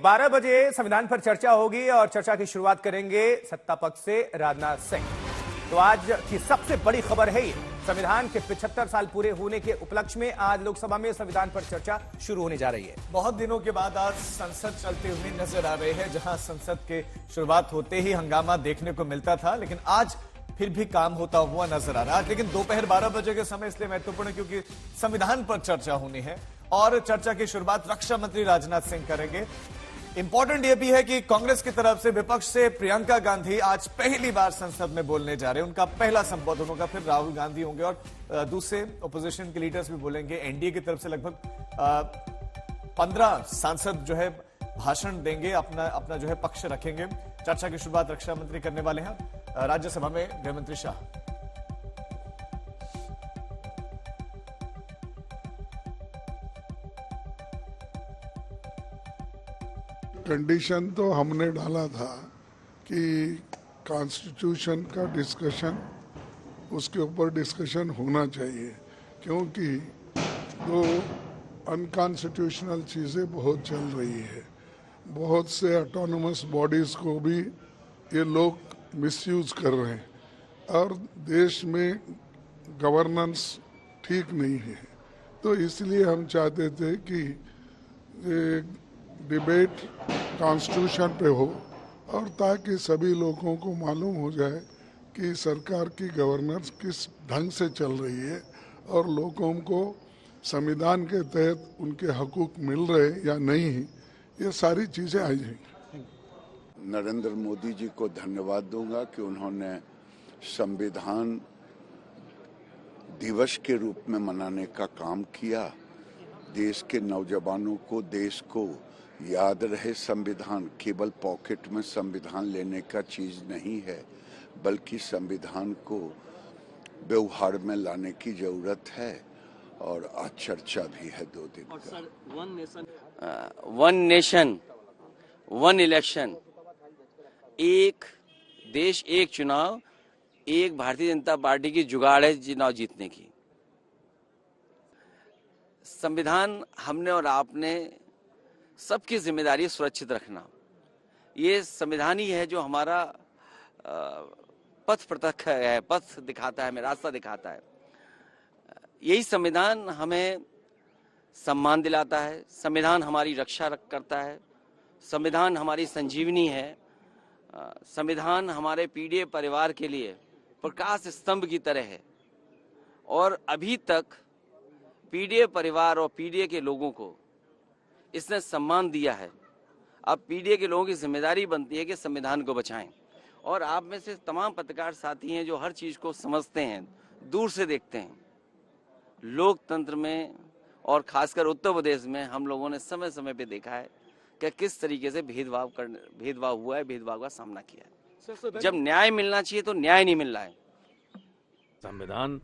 12 बजे संविधान पर चर्चा होगी और चर्चा की शुरुआत करेंगे सत्ता पक्ष से राजनाथ सिंह। तो आज की सबसे बड़ी खबर है ये, संविधान के 75 साल पूरे होने के उपलक्ष्य में आज लोकसभा में संविधान पर चर्चा शुरू होने जा रही है। बहुत दिनों के बाद आज संसद चलते हुए नजर आ रहे हैं, जहां संसद के शुरुआत होते ही हंगामा देखने को मिलता था, लेकिन आज फिर भी काम होता हुआ नजर आ रहा है। लेकिन दोपहर 12 बजे के समय इसलिए महत्वपूर्ण है क्योंकि संविधान पर चर्चा होनी है और चर्चा की शुरुआत रक्षा मंत्री राजनाथ सिंह करेंगे। इंपॉर्टेंट यह भी है कि कांग्रेस की तरफ से, विपक्ष से प्रियंका गांधी आज पहली बार संसद में बोलने जा रहे हैं। उनका पहला संबोधन होगा, फिर राहुल गांधी होंगे और दूसरे ओपोजिशन के लीडर्स भी बोलेंगे। एनडीए की तरफ से लगभग 15 सांसद जो है भाषण देंगे, अपना जो है पक्ष रखेंगे। चर्चा की शुरुआत रक्षा मंत्री करने वाले हैं, राज्यसभा में गृहमंत्री शाह। कंडीशन तो हमने डाला था कि कॉन्स्टिट्यूशन का डिस्कशन, उसके ऊपर डिस्कशन होना चाहिए, क्योंकि तो अनकॉन्स्टिट्यूशनल चीज़ें बहुत चल रही है। बहुत से ऑटोनोमस बॉडीज़ को भी ये लोग मिसयूज कर रहे हैं और देश में गवर्नेंस ठीक नहीं है। तो इसलिए हम चाहते थे कि डिबेट कॉन्स्टिट्यूशन पे हो और ताकि सभी लोगों को मालूम हो जाए कि सरकार की गवर्नेंस किस ढंग से चल रही है और लोगों को संविधान के तहत उनके हकूक मिल रहे या नहीं, ये सारी चीज़ें आई हैं। नरेंद्र मोदी जी को धन्यवाद दूंगा कि उन्होंने संविधान दिवस के रूप में मनाने का काम किया। देश के नौजवानों को, देश को याद रहे संविधान केवल पॉकेट में संविधान लेने का चीज नहीं है, बल्कि संविधान को व्यवहार में लाने की जरूरत है। और आज चर्चा भी है 2 दिन का। वन नेशन वन इलेक्शन, एक देश एक चुनाव, एक भारतीय जनता पार्टी की जुगाड़ है चुनाव जीतने की। संविधान हमने और आपने सबकी जिम्मेदारी सुरक्षित रखना। ये संविधान ही है जो हमारा पथ प्रतख है, पथ दिखाता है, हमें रास्ता दिखाता है। यही संविधान हमें सम्मान दिलाता है, संविधान हमारी रक्षा करता है, संविधान हमारी संजीवनी है, संविधान हमारे पीड़ित परिवार के लिए प्रकाश स्तंभ की तरह है। और अभी तक पीड़ित परिवार और पीड़ित के लोगों को इसने सम्मान दिया है। अब पीड़ित के लोगों की जिम्मेदारी बनती है कि संविधान को बचाएं। और आप में से तमाम पत्रकार साथी हैं जो हर चीज को समझते हैं, दूर से देखते हैं। लोकतंत्र में और खासकर उत्तर प्रदेश में हम लोगों ने समय समय पे देखा है कि किस तरीके से भेदभाव हुआ है, भेदभाव का सामना किया है। जब न्याय मिलना चाहिए तो न्याय नहीं मिल रहा है। संविधान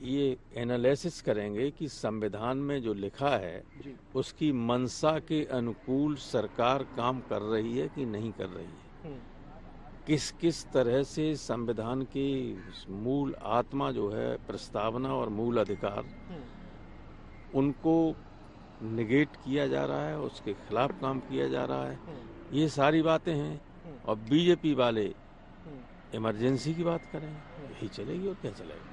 ये एनालिसिस करेंगे कि संविधान में जो लिखा है उसकी मंशा के अनुकूल सरकार काम कर रही है कि नहीं कर रही है। किस किस तरह से संविधान की मूल आत्मा जो है, प्रस्तावना और मूल अधिकार, उनको निगेट किया जा रहा है, उसके खिलाफ काम किया जा रहा है। ये सारी बातें हैं। और बीजेपी वाले इमरजेंसी की बात करें, यही चलेगी और क्या चलेगा।